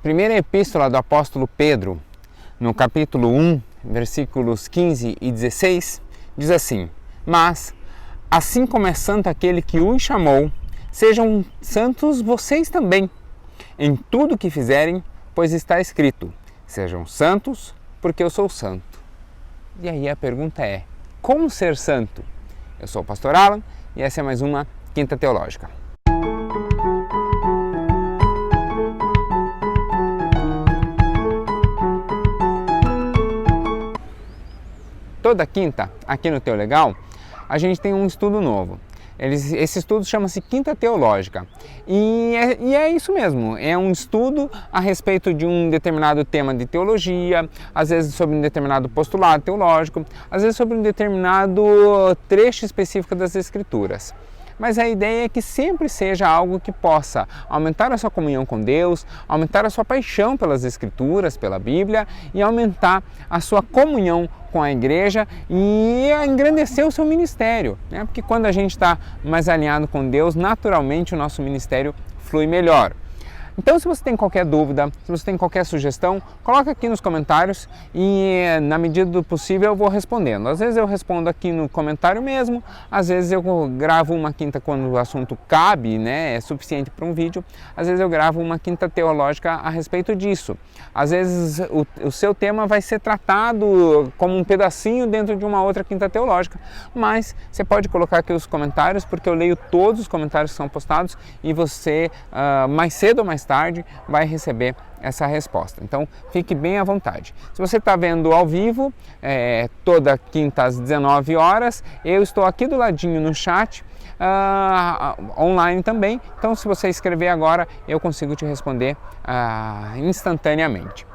Primeira epístola do apóstolo Pedro, no capítulo 1, versículos 15 e 16, diz assim: Mas, assim como é santo aquele que os chamou, sejam santos vocês também, em tudo que fizerem, pois está escrito: sejam santos, porque eu sou santo. E aí a pergunta é: como ser santo? Eu sou o pastor Alan e essa é mais uma Quinta Teológica. Toda quinta, aqui no Teu Legal, a gente tem um estudo novo. Esse estudo chama-se Quinta Teológica e é isso mesmo, é um estudo a respeito de um determinado tema de teologia, às vezes sobre um determinado postulado teológico, às vezes sobre um determinado trecho específico das Escrituras. Mas a ideia é que sempre seja algo que possa aumentar a sua comunhão com Deus, aumentar a sua paixão pelas Escrituras, pela Bíblia e aumentar a sua comunhão com a igreja e engrandecer o seu ministério, né? Porque quando a gente está mais alinhado com Deus, naturalmente o nosso ministério flui melhor. Então, se você tem qualquer dúvida, se você tem qualquer sugestão, coloca aqui nos comentários e, na medida do possível, eu vou respondendo. Às vezes eu respondo aqui no comentário mesmo, às vezes eu gravo uma quinta quando o assunto cabe, né, é suficiente para um vídeo, às vezes eu gravo uma quinta teológica a respeito disso. Às vezes o seu tema vai ser tratado como um pedacinho dentro de uma outra quinta teológica, mas você pode colocar aqui os comentários, porque eu leio todos os comentários que são postados e você, mais cedo ou mais tarde, vai receber essa resposta. Então, fique bem à vontade. Se você está vendo ao vivo, toda quinta às 19 horas, eu estou aqui do ladinho no chat, online também. Então, se você escrever agora, eu consigo te responder instantaneamente.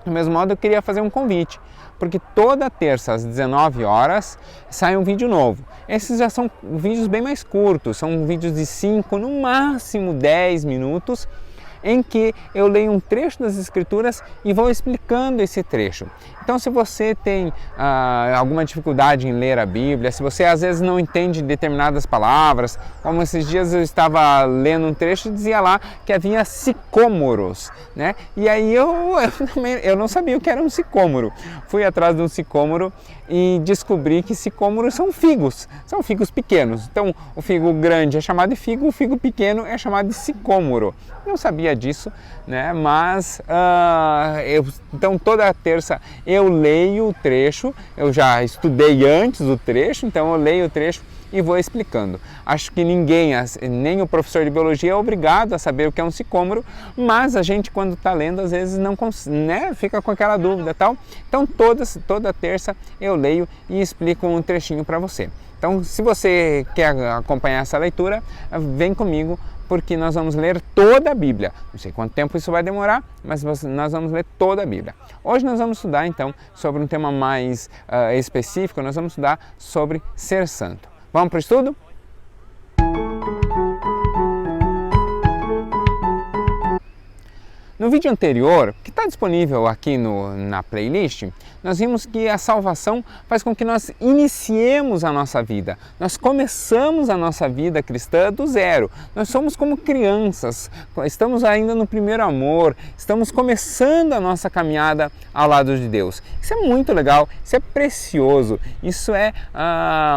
Do mesmo modo, eu queria fazer um convite, porque toda terça às 19 horas sai um vídeo novo. Esses já são vídeos bem mais curtos, são vídeos de 5, no máximo 10 minutos, em que eu leio um trecho das Escrituras e vou explicando esse trecho. Então, se você tem alguma dificuldade em ler a Bíblia, se você às vezes não entende determinadas palavras, como esses dias eu estava lendo um trecho e dizia lá que havia sicômoros, né? E aí eu não sabia o que era um sicômoro. Fui atrás de um sicômoro e descobri que sicômoros são figos pequenos. Então, o figo grande é chamado de figo, o figo pequeno é chamado de sicômoro. Não sabia disso, né? Mas então toda terça eu leio o trecho, eu já estudei antes o trecho, então eu leio o trecho e vou explicando. Acho que ninguém, nem o professor de biologia é obrigado a saber o que é um sicômoro, mas a gente quando está lendo às vezes não né, fica com aquela dúvida e tal. Então toda terça eu leio e explico um trechinho para você. Então, se você quer acompanhar essa leitura, vem comigo, porque nós vamos ler toda a Bíblia. Não sei quanto tempo isso vai demorar, mas nós vamos ler toda a Bíblia. Hoje nós vamos estudar, então, sobre um tema mais específico, nós vamos estudar sobre ser santo. Vamos para o estudo? No vídeo anterior, que está disponível aqui na playlist, nós vimos que a salvação faz com que nós iniciemos a nossa vida. Nós começamos a nossa vida cristã do zero. Nós somos como crianças, estamos ainda no primeiro amor, estamos começando a nossa caminhada ao lado de Deus. Isso é muito legal, isso é precioso, isso é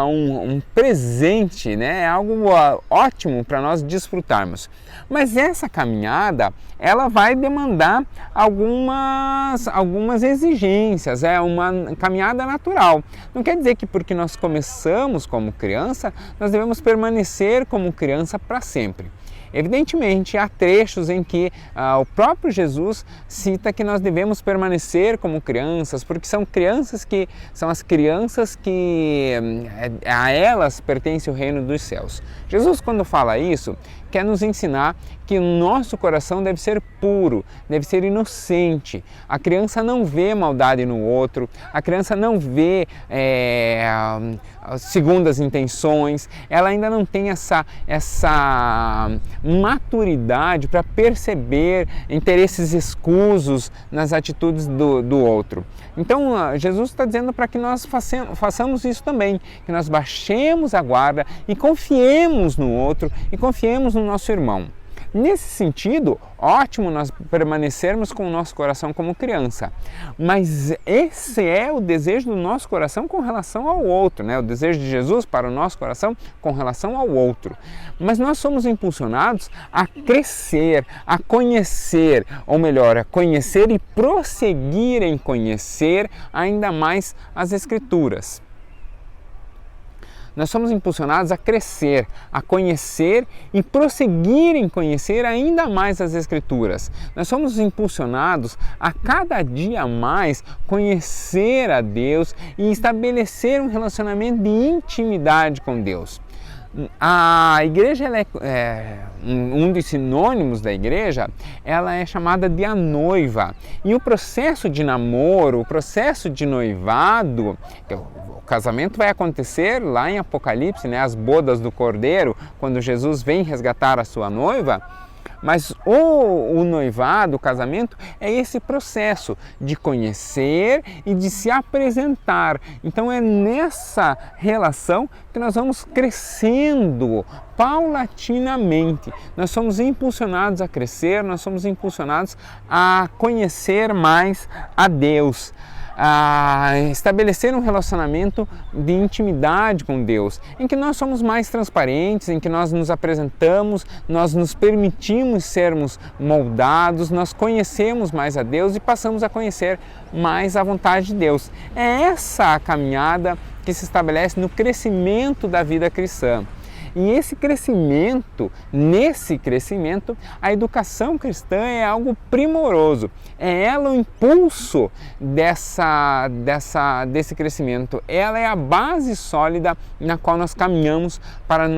um presente, né? É algo ótimo para nós desfrutarmos. Mas essa caminhada, ela vai demandar algumas exigências, é uma caminhada natural. Não quer dizer que porque nós começamos como criança, nós devemos permanecer como criança para sempre. Evidentemente, há trechos em que o próprio Jesus cita que nós devemos permanecer como crianças, porque são as crianças que a elas pertence o reino dos céus. Jesus, quando fala isso, quer nos ensinar que o nosso coração deve ser puro, deve ser inocente. A criança não vê maldade no outro, a criança não vê segundas intenções, ela ainda não tem essa maturidade para perceber interesses escusos nas atitudes do outro. Então, Jesus está dizendo para que nós façamos isso também, que nós baixemos a guarda e confiemos no outro e confiemos no nosso irmão. Nesse sentido, ótimo nós permanecermos com o nosso coração como criança, mas esse é o desejo do nosso coração com relação ao outro, né? O desejo de Jesus para o nosso coração com relação ao outro. Mas nós somos impulsionados a crescer, a conhecer, ou melhor, a conhecer e prosseguir em conhecer ainda mais as Escrituras. Nós somos impulsionados a crescer, a conhecer e prosseguir em conhecer ainda mais as Escrituras. Nós somos impulsionados a cada dia mais conhecer a Deus e estabelecer um relacionamento de intimidade com Deus. A igreja, um dos sinônimos da igreja, ela é chamada de a noiva. E o processo de namoro, o processo de noivado, o casamento vai acontecer lá em Apocalipse, né, as bodas do Cordeiro, quando Jesus vem resgatar a sua noiva. Mas o noivado, o casamento, é esse processo de conhecer e de se apresentar. Então é nessa relação que nós vamos crescendo paulatinamente. Nós somos impulsionados a crescer, nós somos impulsionados a conhecer mais a Deus, a estabelecer um relacionamento de intimidade com Deus, em que nós somos mais transparentes, em que nós nos apresentamos, nós nos permitimos sermos moldados, nós conhecemos mais a Deus e passamos a conhecer mais a vontade de Deus. É essa a caminhada que se estabelece no crescimento da vida cristã. E nesse crescimento, a educação cristã é algo primoroso. É ela o impulso desse crescimento. Ela é a base sólida na qual nós caminhamos para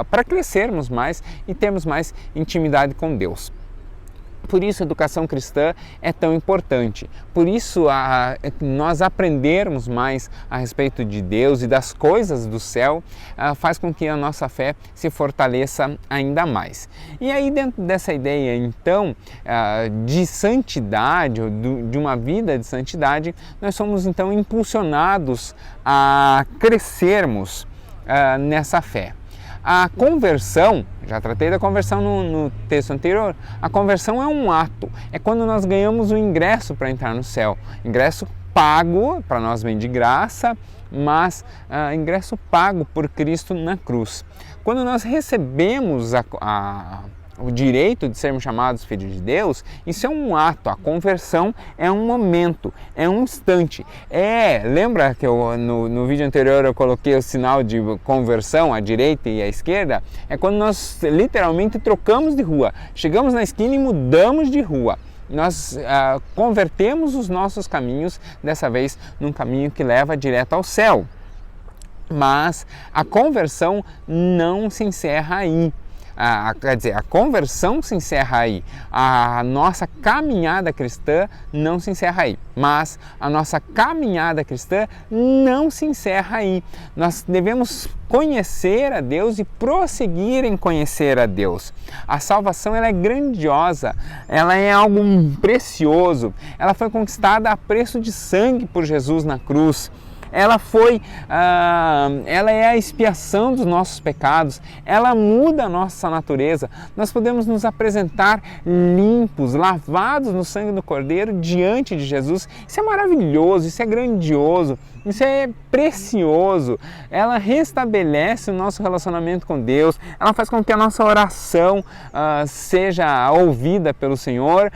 para crescermos mais e termos mais intimidade com Deus. Por isso a educação cristã é tão importante, por isso nós aprendermos mais a respeito de Deus e das coisas do céu faz com que a nossa fé se fortaleça ainda mais. E aí dentro dessa ideia então de santidade, de uma vida de santidade, nós somos então impulsionados a crescermos nessa fé. A conversão, já tratei da conversão no texto anterior, a conversão é um ato, é quando nós ganhamos o ingresso para entrar no céu. Ingresso pago, para nós vem de graça, mas ingresso pago por Cristo na cruz. Quando nós recebemos o direito de sermos chamados filhos de Deus, isso é um ato, a conversão é um momento, é um instante. Lembra que no vídeo anterior eu coloquei o sinal de conversão, à direita e à esquerda? É quando nós literalmente trocamos de rua, chegamos na esquina e mudamos de rua. Nós convertemos os nossos caminhos, dessa vez num caminho que leva direto ao céu. Mas a conversão não se encerra aí. Quer dizer, a conversão se encerra aí, a nossa caminhada cristã não se encerra aí, mas a nossa caminhada cristã não se encerra aí. Nós devemos conhecer a Deus e prosseguir em conhecer a Deus. A salvação ela é grandiosa, ela é algo precioso, ela foi conquistada a preço de sangue por Jesus na cruz. Ela é a expiação dos nossos pecados, ela muda a nossa natureza. Nós podemos nos apresentar limpos, lavados no sangue do Cordeiro diante de Jesus. Isso é maravilhoso, isso é grandioso, isso é precioso. Ela restabelece o nosso relacionamento com Deus, ela faz com que a nossa oração seja ouvida pelo Senhor.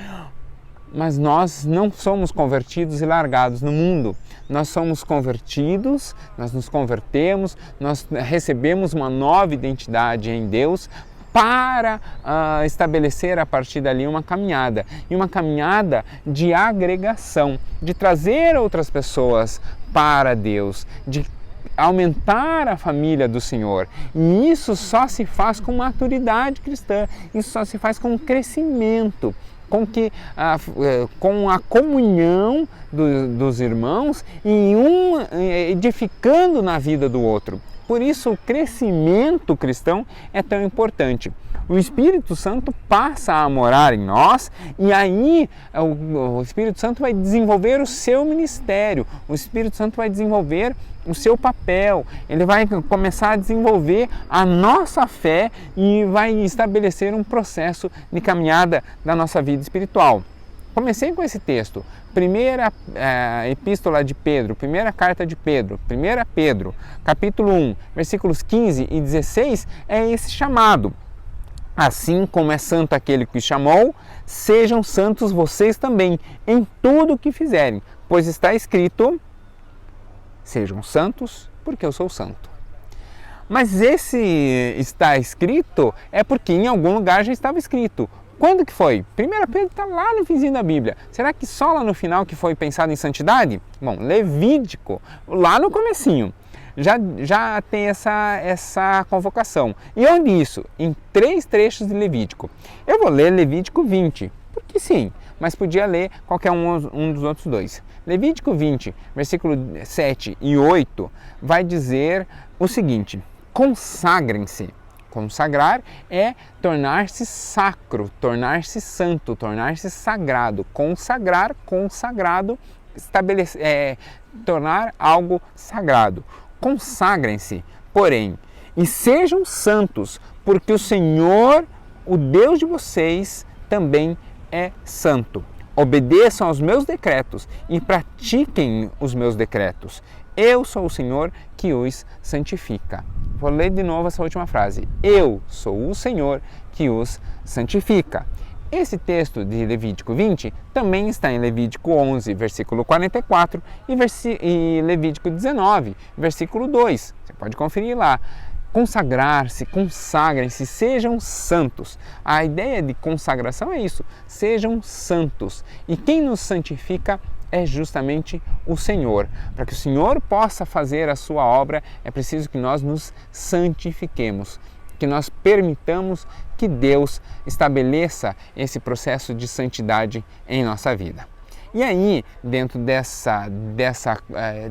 Mas nós não somos convertidos e largados no mundo. Nós somos convertidos, nós nos convertemos, nós recebemos uma nova identidade em Deus para estabelecer a partir dali uma caminhada. E uma caminhada de agregação, de trazer outras pessoas para Deus, de aumentar a família do Senhor. E isso só se faz com maturidade cristã, isso só se faz com crescimento, com a comunhão dos irmãos e um edificando na vida do outro. Por isso o crescimento cristão é tão importante. o Espírito Santo passa a morar em nós e aí o Espírito Santo vai desenvolver o seu ministério, o Espírito Santo vai desenvolver o seu papel, ele vai começar a desenvolver a nossa fé e vai estabelecer um processo de caminhada da nossa vida espiritual. Comecei com esse texto, primeira epístola de Pedro, primeira carta de Pedro, 1 Pedro, capítulo 1, versículos 15 e 16, é esse chamado. Assim como é santo aquele que os chamou, sejam santos vocês também, em tudo o que fizerem, pois está escrito, sejam santos, porque eu sou santo. Mas esse está escrito é porque em algum lugar já estava escrito. Quando que foi? 1 Pedro está lá no finzinho da Bíblia. Será que só lá no final que foi pensado em santidade? Bom, Levítico, lá no comecinho, já tem essa convocação. E onde isso? Em 3 trechos de Levítico. Eu vou ler Levítico 20, porque sim, mas podia ler qualquer um dos outros 2. Levítico 20, versículo 7 e 8, vai dizer o seguinte: consagrem-se. Consagrar é tornar-se sacro, tornar-se santo, tornar-se sagrado. Consagrar, consagrado, tornar algo sagrado. Consagrem-se, porém, e sejam santos, porque o Senhor, o Deus de vocês, também é santo. Obedeçam aos meus decretos e pratiquem os meus decretos. Eu sou o Senhor que os santifica. Vou ler de novo essa última frase. Eu sou o Senhor que os santifica. Esse texto de Levítico 20 também está em Levítico 11, versículo 44 e Levítico 19, versículo 2. Você pode conferir lá. Consagrar-se, consagrem-se, sejam santos. A ideia de consagração é isso, sejam santos. E quem nos santifica é justamente o Senhor. Para que o Senhor possa fazer a sua obra, é preciso que nós nos santifiquemos, que nós permitamos que Deus estabeleça esse processo de santidade em nossa vida. E aí, dentro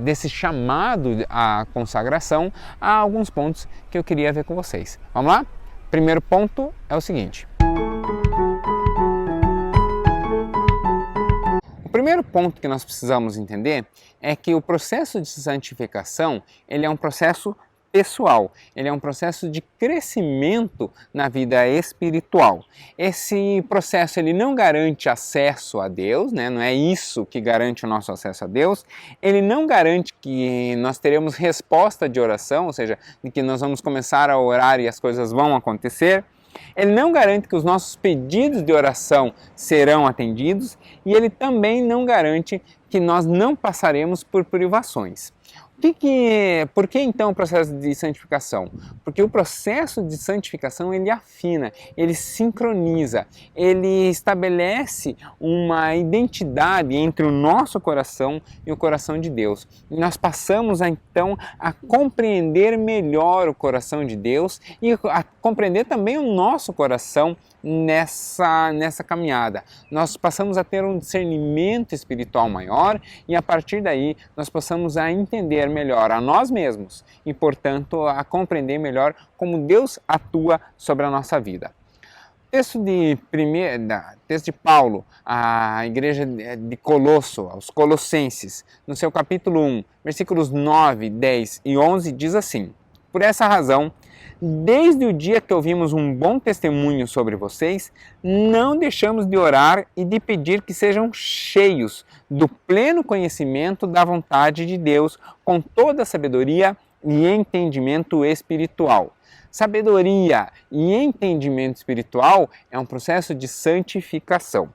desse chamado à consagração, há alguns pontos que eu queria ver com vocês. Vamos lá? Primeiro ponto é o seguinte. O primeiro ponto que nós precisamos entender é que o processo de santificação, ele é um processo pessoal, ele é um processo de crescimento na vida espiritual. Esse processo ele não garante acesso a Deus, né? Não é isso que garante o nosso acesso a Deus, ele não garante que nós teremos resposta de oração, ou seja, de que nós vamos começar a orar e as coisas vão acontecer. Ele não garante que os nossos pedidos de oração serão atendidos e ele também não garante que nós não passaremos por privações. Por que então o processo de santificação? Porque o processo de santificação ele afina, ele sincroniza, ele estabelece uma identidade entre o nosso coração e o coração de Deus. E nós passamos então a compreender melhor o coração de Deus e a compreender também o nosso coração nessa caminhada. Nós passamos a ter um discernimento espiritual maior e a partir daí nós passamos a entender melhor a nós mesmos e, portanto, a compreender melhor como Deus atua sobre a nossa vida. Texto de Paulo à igreja de Colosso, aos Colossenses, no seu capítulo 1, versículos 9, 10 e 11, diz assim: por essa razão, desde o dia que ouvimos um bom testemunho sobre vocês, não deixamos de orar e de pedir que sejam cheios do pleno conhecimento da vontade de Deus, com toda a sabedoria e entendimento espiritual. Sabedoria e entendimento espiritual é um processo de santificação.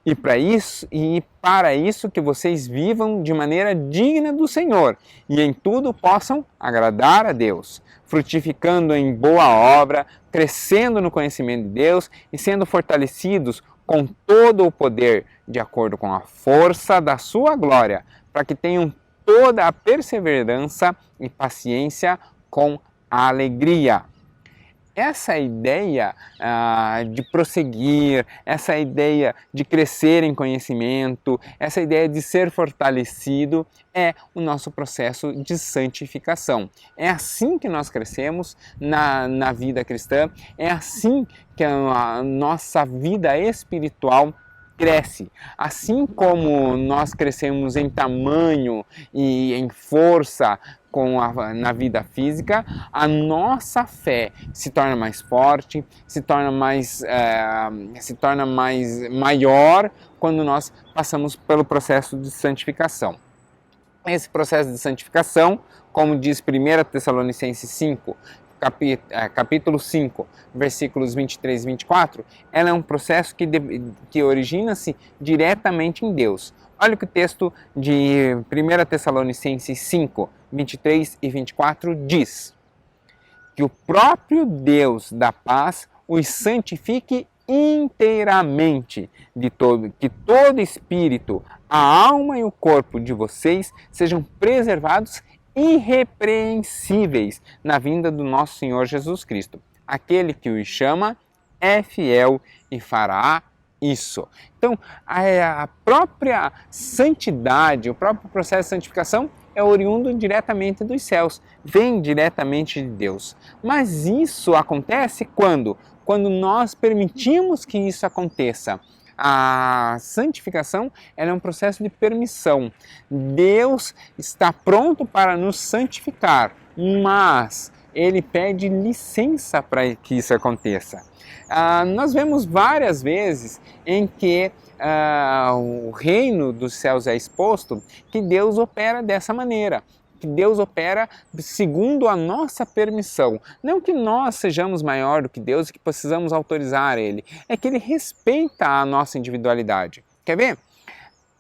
E para isso que vocês vivam de maneira digna do Senhor e em tudo possam agradar a Deus, frutificando em boa obra, crescendo no conhecimento de Deus e sendo fortalecidos com todo o poder, de acordo com a força da sua glória, para que tenham toda a perseverança e paciência com alegria. essa ideia de prosseguir, essa ideia de crescer em conhecimento, essa ideia de ser fortalecido é o nosso processo de santificação. É assim que nós crescemos na vida cristã, é assim que a nossa vida espiritual cresce. Assim como nós crescemos em tamanho e em força na vida física, a nossa fé se torna mais forte, se torna mais maior quando nós passamos pelo processo de santificação. Esse processo de santificação, como diz 1 Tessalonicenses 5, capítulo 5, versículos 23 e 24, ela é um processo que origina-se diretamente em Deus. Olha o que o texto de 1 Tessalonicenses 5, 23 e 24 diz: que o próprio Deus da paz os santifique inteiramente, que todo espírito, a alma e o corpo de vocês sejam preservados irrepreensíveis na vinda do nosso Senhor Jesus Cristo. Aquele que os chama é fiel e fará isso. Então, a própria santidade, o próprio processo de santificação é oriundo diretamente dos céus, vem diretamente de Deus. Mas isso acontece quando? Quando nós permitimos que isso aconteça. A santificação é um processo de permissão. Deus está pronto para nos santificar, mas Ele pede licença para que isso aconteça. Nós vemos várias vezes em que o reino dos céus é exposto, que Deus opera dessa maneira, que Deus opera segundo a nossa permissão. Não que nós sejamos maior do que Deus e que precisamos autorizar Ele, é que Ele respeita a nossa individualidade. Quer ver?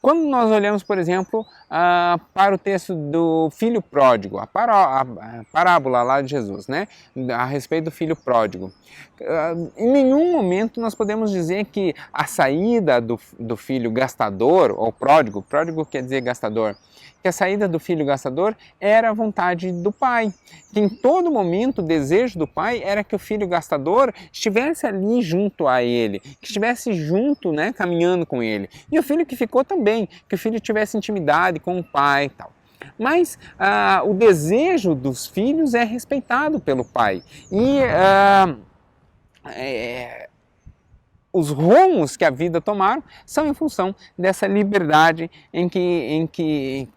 Quando nós olhamos, por exemplo, para o texto do filho pródigo, a parábola lá de Jesus, né? A respeito do filho pródigo, em nenhum momento nós podemos dizer que a saída do filho gastador, ou pródigo quer dizer gastador, que a saída do filho gastador era a vontade do pai, que em todo momento o desejo do pai era que o filho gastador estivesse ali junto a ele, que estivesse junto, né, caminhando com ele. E o filho que ficou também, que o filho tivesse intimidade com o pai e tal. Mas o desejo dos filhos é respeitado pelo pai. E os rumos que a vida tomaram são em função dessa liberdade em que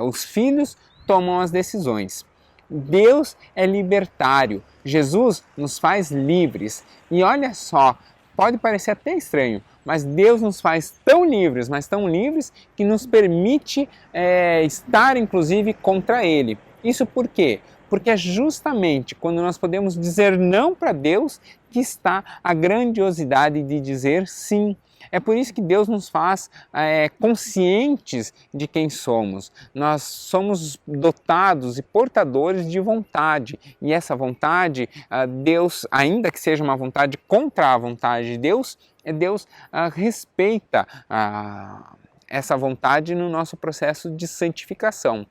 os filhos tomam as decisões. Deus é libertário, Jesus nos faz livres. E olha só, pode parecer até estranho, mas Deus nos faz tão livres, mas tão livres, que nos permite estar inclusive contra Ele. Isso por quê? Porque é justamente quando nós podemos dizer não para Deus que está a grandiosidade de dizer sim. É por isso que Deus nos faz conscientes de quem somos. Nós somos dotados e portadores de vontade. E essa vontade, Deus, ainda que seja uma vontade contra a vontade de Deus, Deus respeita essa vontade no nosso processo de santificação.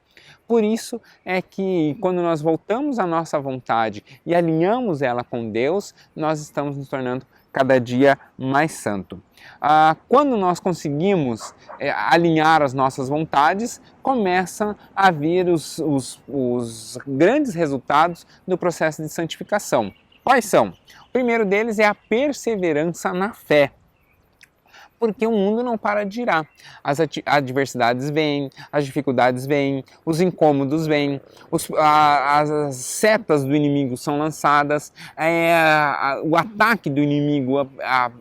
Por isso é que quando nós voltamos à nossa vontade e alinhamos ela com Deus, nós estamos nos tornando cada dia mais santo. Quando nós conseguimos alinhar as nossas vontades, começam a vir os grandes resultados do processo de santificação. Quais são? O primeiro deles é a perseverança na fé. Porque o mundo não para de girar. As adversidades vêm, as dificuldades vêm, os incômodos vêm, as setas do inimigo são lançadas, o ataque do inimigo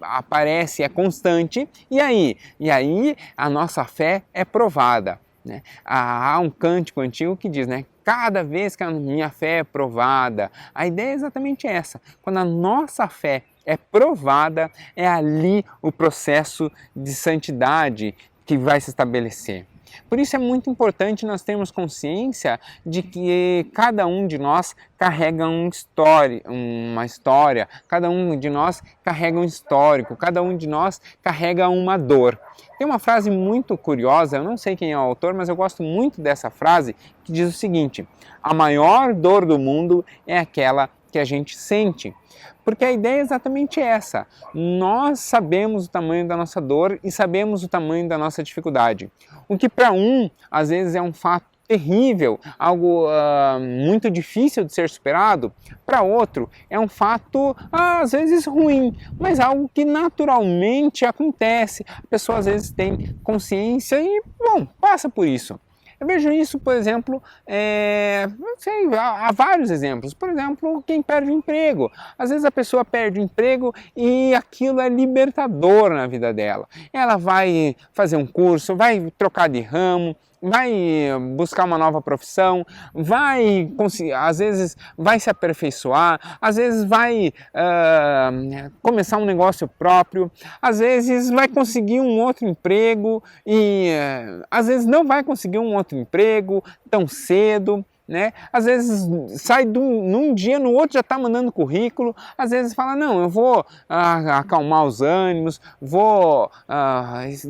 aparece, é constante, e aí a nossa fé é provada. Né? Há um cântico antigo que diz, né? Cada vez que a minha fé é provada, a ideia é exatamente essa. Quando a nossa fé é provada, é ali o processo de santidade que vai se estabelecer. Por isso é muito importante nós termos consciência de que cada um de nós carrega uma história, cada um de nós carrega um histórico, cada um de nós carrega uma dor. Tem uma frase muito curiosa, eu não sei quem é o autor, mas eu gosto muito dessa frase, que diz o seguinte: a maior dor do mundo é aquela que a gente sente. Porque a ideia é exatamente essa. Nós sabemos o tamanho da nossa dor e sabemos o tamanho da nossa dificuldade. O que para um, às vezes, é um fato terrível, algo muito difícil de ser superado, para outro é um fato às vezes ruim, mas algo que naturalmente acontece. A pessoa às vezes tem consciência e, bom, passa por isso. Eu vejo isso, por exemplo, não sei, há vários exemplos. Por exemplo, quem perde o emprego. Às vezes a pessoa perde o emprego e aquilo é libertador na vida dela. Ela vai fazer um curso, vai trocar de ramo, vai buscar uma nova profissão, vai conseguir, às vezes vai se aperfeiçoar, às vezes vai começar um negócio próprio, às vezes vai conseguir um outro emprego e às vezes não vai conseguir um outro emprego tão cedo. Né? Às vezes sai num dia, no outro já está mandando currículo, às vezes fala, não, eu vou acalmar os ânimos, vou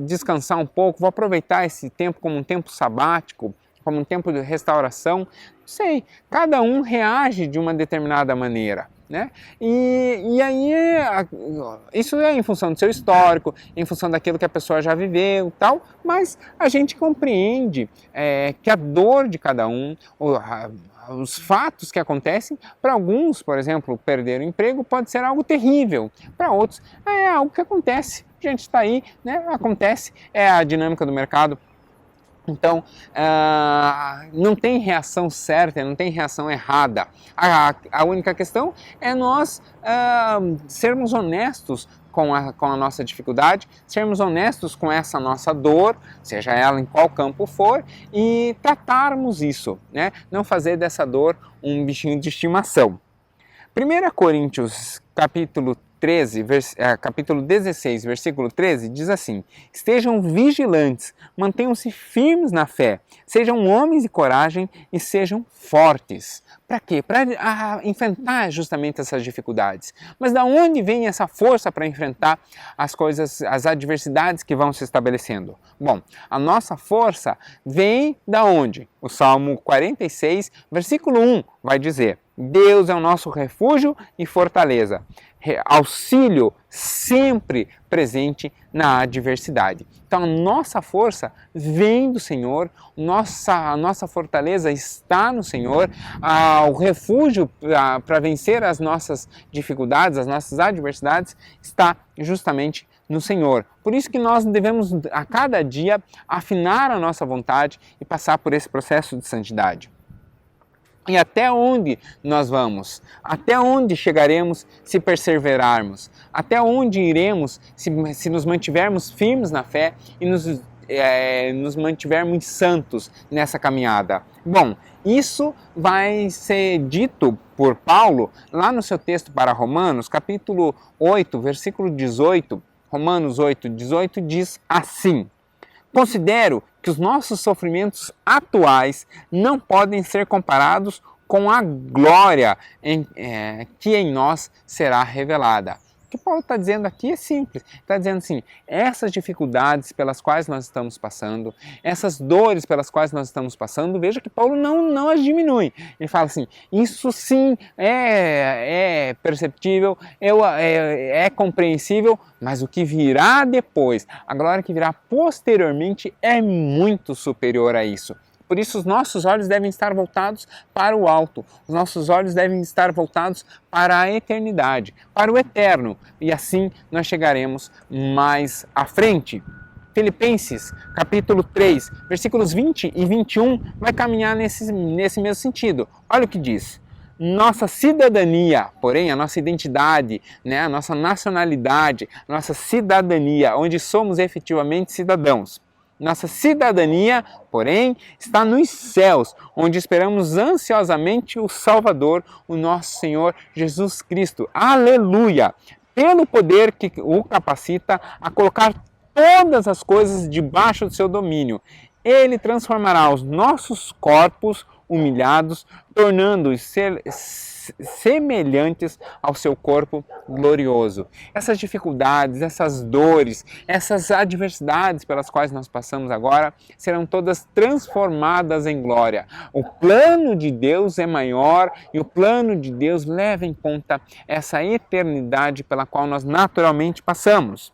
descansar um pouco, vou aproveitar esse tempo como um tempo sabático, como um tempo de restauração. Não sei, cada um reage de uma determinada maneira. Né? E aí isso é em função do seu histórico, em função daquilo que a pessoa já viveu, tal, mas a gente compreende que a dor de cada um, os fatos que acontecem, para alguns, por exemplo, perder o emprego pode ser algo terrível, para outros é algo que acontece, a gente está aí, né? Acontece, é a dinâmica do mercado. Então, não tem reação certa, não tem reação errada. A única questão é nós sermos honestos com a nossa dificuldade, sermos honestos com essa nossa dor, seja ela em qual campo for, e tratarmos isso, né? Não fazer dessa dor um bichinho de estimação. 1 Coríntios, capítulo 16, versículo 13, diz assim: estejam vigilantes, mantenham-se firmes na fé, sejam homens de coragem e sejam fortes. Para quê? Para enfrentar justamente essas dificuldades. Mas da onde vem essa força para enfrentar as coisas, as adversidades que vão se estabelecendo? Bom, a nossa força vem da onde? O Salmo 46, versículo 1 vai dizer: Deus é o nosso refúgio e fortaleza, auxílio sempre presente na adversidade. Então a nossa força vem do Senhor, a nossa fortaleza está no Senhor, o refúgio para vencer as nossas dificuldades, as nossas adversidades está justamente no Senhor. Por isso que nós devemos a cada dia afinar a nossa vontade e passar por esse processo de santidade. E até onde nós vamos? Até onde chegaremos se perseverarmos? Até onde iremos se nos mantivermos firmes na fé e nos mantivermos santos nessa caminhada? Bom, isso vai ser dito por Paulo lá no seu texto para Romanos, capítulo 8, versículo 18. Romanos 8, 18 diz assim: considero que os nossos sofrimentos atuais não podem ser comparados com a glória que em nós será revelada. O que Paulo está dizendo aqui é simples. Está dizendo assim, essas dificuldades pelas quais nós estamos passando, essas dores pelas quais nós estamos passando, veja que Paulo não as diminui. Ele fala assim, isso sim é perceptível, é compreensível, mas o que virá depois, a glória que virá posteriormente é muito superior a isso. Por isso os nossos olhos devem estar voltados para o alto, os nossos olhos devem estar voltados para a eternidade, para o eterno, e assim nós chegaremos mais à frente. Filipenses, capítulo 3, versículos 20 e 21, vai caminhar nesse mesmo sentido. Olha o que diz. Nossa cidadania, porém, a nossa identidade, né, a nossa nacionalidade, a nossa cidadania, onde somos efetivamente cidadãos. Nossa cidadania, porém, está nos céus, onde esperamos ansiosamente o Salvador, o nosso Senhor Jesus Cristo. Aleluia! Pelo poder que o capacita a colocar todas as coisas debaixo do seu domínio. Ele transformará os nossos corpos humilhados, tornando-os semelhantes ao seu corpo glorioso. Essas dificuldades, essas dores, essas adversidades pelas quais nós passamos agora serão todas transformadas em glória. O plano de Deus é maior e o plano de Deus leva em conta essa eternidade pela qual nós naturalmente passamos.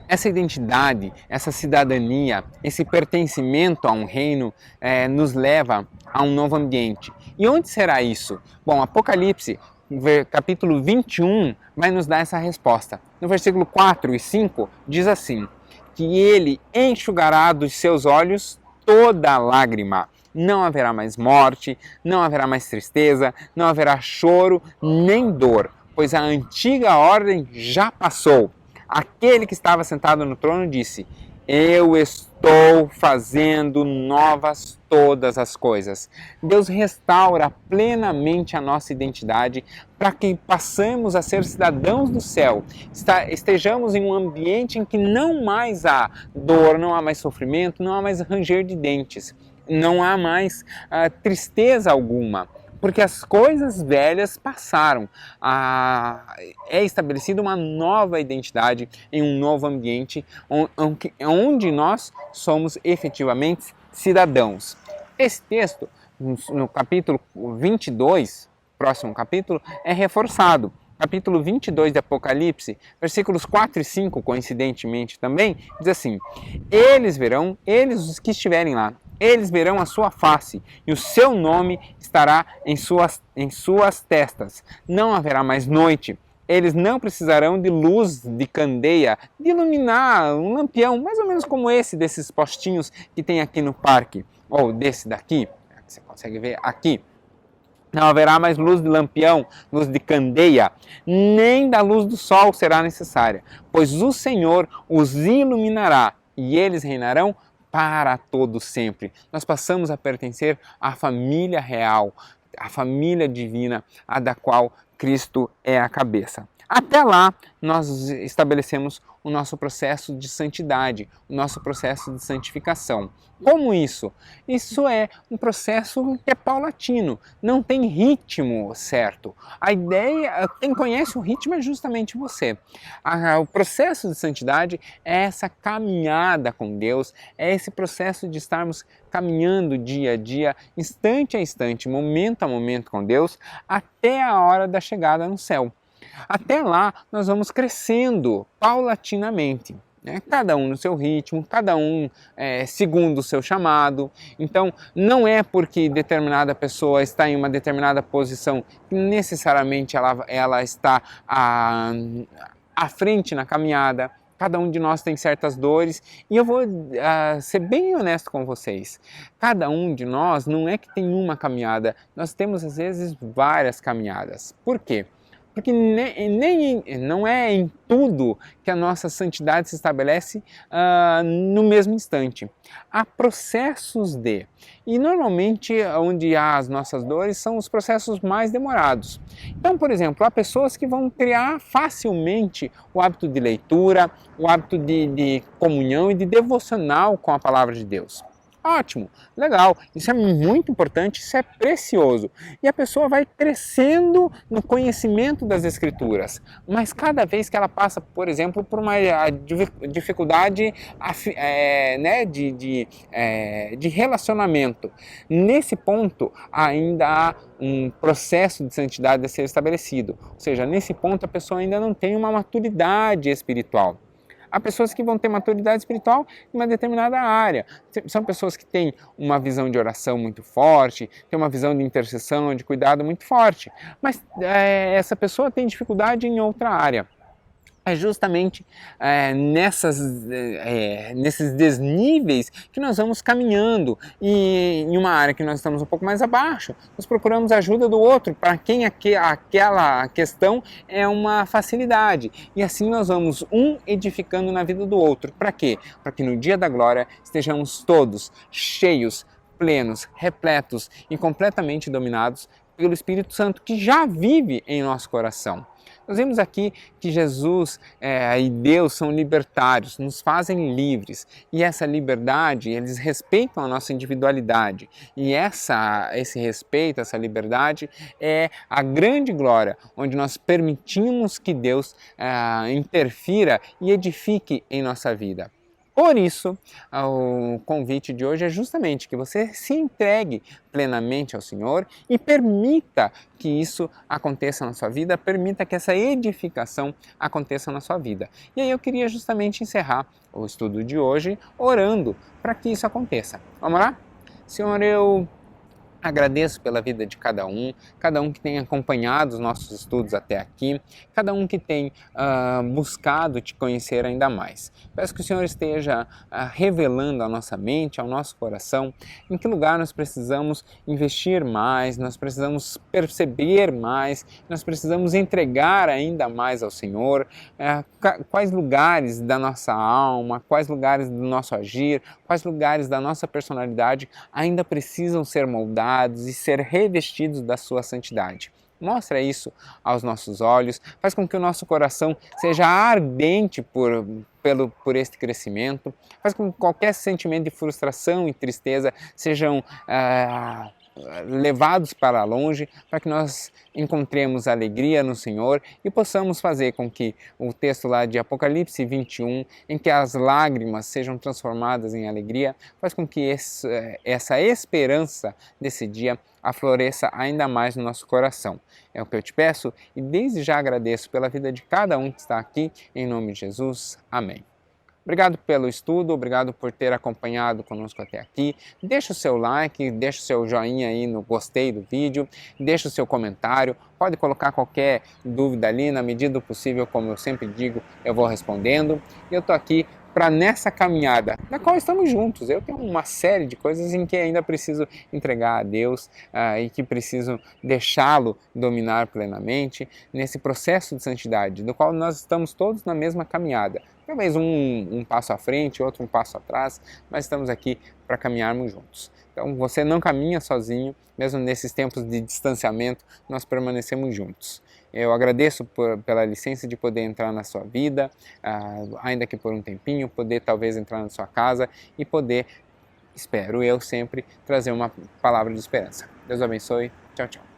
Essa identidade, essa cidadania, esse pertencimento a um reino nos leva a um novo ambiente. E onde será isso? Bom, Apocalipse, capítulo 21, vai nos dar essa resposta. No versículo 4 e 5 diz assim, que ele enxugará dos seus olhos toda lágrima. Não haverá mais morte, não haverá mais tristeza, não haverá choro nem dor, pois a antiga ordem já passou. Aquele que estava sentado no trono disse, eu estou fazendo novas todas as coisas. Deus restaura plenamente a nossa identidade para que passemos a ser cidadãos do céu. Estejamos em um ambiente em que não mais há dor, não há mais sofrimento, não há mais ranger de dentes, não há mais tristeza alguma. Porque as coisas velhas passaram, é estabelecida uma nova identidade em um novo ambiente onde nós somos efetivamente cidadãos. Esse texto, no capítulo 22, próximo capítulo, é reforçado. Capítulo 22 de Apocalipse, versículos 4 e 5, coincidentemente também, diz assim, eles verão, eles os que estiverem lá, eles verão a sua face e o seu nome estará em suas testas. Não haverá mais noite. Eles não precisarão de luz de candeia, de iluminar um lampião, mais ou menos como esse desses postinhos que tem aqui no parque, ou desse daqui, que você consegue ver aqui. Não haverá mais luz de lampião, luz de candeia, nem da luz do sol será necessária, pois o Senhor os iluminará e eles reinarão para todo sempre. Nós passamos a pertencer à família real, à família divina, a da qual Cristo é a cabeça. Até lá, nós estabelecemos o nosso processo de santidade, o nosso processo de santificação. Como isso? Isso é um processo que é paulatino, não tem ritmo certo. A ideia, quem conhece o ritmo é justamente você. O processo de santidade é essa caminhada com Deus, é esse processo de estarmos caminhando dia a dia, instante a instante, momento a momento com Deus, até a hora da chegada no céu. Até lá, nós vamos crescendo paulatinamente, né? Cada um no seu ritmo, cada um segundo o seu chamado. Então, não é porque determinada pessoa está em uma determinada posição que necessariamente ela está à frente na caminhada. Cada um de nós tem certas dores e eu vou ser bem honesto com vocês. Cada um de nós não é que tem uma caminhada, nós temos às vezes várias caminhadas. Por quê? Porque não é em tudo que a nossa santidade se estabelece no mesmo instante. Há processos e normalmente onde há as nossas dores são os processos mais demorados. Então, por exemplo, há pessoas que vão criar facilmente o hábito de leitura, o hábito de comunhão e de devocional com a palavra de Deus. Ótimo, legal, isso é muito importante, isso é precioso. E a pessoa vai crescendo no conhecimento das Escrituras, mas cada vez que ela passa, por exemplo, por uma dificuldade de relacionamento, nesse ponto ainda há um processo de santidade a ser estabelecido. Ou seja, nesse ponto a pessoa ainda não tem uma maturidade espiritual. Há pessoas que vão ter maturidade espiritual em uma determinada área. São pessoas que têm uma visão de oração muito forte, têm uma visão de intercessão, de cuidado muito forte. Mas essa pessoa tem dificuldade em outra área. É justamente nesses desníveis que nós vamos caminhando e em uma área que nós estamos um pouco mais abaixo, nós procuramos a ajuda do outro, para quem aquela questão é uma facilidade. E assim nós vamos edificando na vida do outro. Para quê? Para que no dia da glória estejamos todos cheios, plenos, repletos e completamente dominados pelo Espírito Santo que já vive em nosso coração. Nós vimos aqui que Jesus e Deus são libertários, nos fazem livres, e essa liberdade, eles respeitam a nossa individualidade, e esse respeito, essa liberdade é a grande glória, onde nós permitimos que Deus interfira e edifique em nossa vida. Por isso, o convite de hoje é justamente que você se entregue plenamente ao Senhor e permita que isso aconteça na sua vida, permita que essa edificação aconteça na sua vida. E aí eu queria justamente encerrar o estudo de hoje orando para que isso aconteça. Vamos lá? Senhor, eu agradeço pela vida de cada um que tem acompanhado os nossos estudos até aqui, cada um que tem buscado te conhecer ainda mais. Peço que o Senhor esteja revelando à nossa mente, ao nosso coração, em que lugar nós precisamos investir mais, nós precisamos perceber mais, nós precisamos entregar ainda mais ao Senhor, quais lugares da nossa alma, quais lugares do nosso agir, quais lugares da nossa personalidade ainda precisam ser moldados e ser revestidos da sua santidade. Mostra isso aos nossos olhos, faz com que o nosso coração seja ardente por este crescimento, faz com que qualquer sentimento de frustração e tristeza sejam levados para longe, para que nós encontremos alegria no Senhor e possamos fazer com que o texto lá de Apocalipse 21, em que as lágrimas sejam transformadas em alegria, faz com que essa esperança desse dia afloresça ainda mais no nosso coração. É o que eu te peço e desde já agradeço pela vida de cada um que está aqui, em nome de Jesus. Amém. Obrigado pelo estudo, obrigado por ter acompanhado conosco até aqui. Deixa o seu like, deixa o seu joinha aí no gostei do vídeo, deixa o seu comentário, pode colocar qualquer dúvida ali, na medida do possível, como eu sempre digo, eu vou respondendo. E eu estou aqui para nessa caminhada, na qual estamos juntos. Eu tenho uma série de coisas em que ainda preciso entregar a Deus e que preciso deixá-lo dominar plenamente nesse processo de santidade, do qual nós estamos todos na mesma caminhada. Talvez um passo à frente, outro um passo atrás, mas estamos aqui para caminharmos juntos. Então você não caminha sozinho, mesmo nesses tempos de distanciamento, nós permanecemos juntos. Eu agradeço pela licença de poder entrar na sua vida, ainda que por um tempinho, poder talvez entrar na sua casa e poder, espero eu sempre, trazer uma palavra de esperança. Deus abençoe. Tchau, tchau.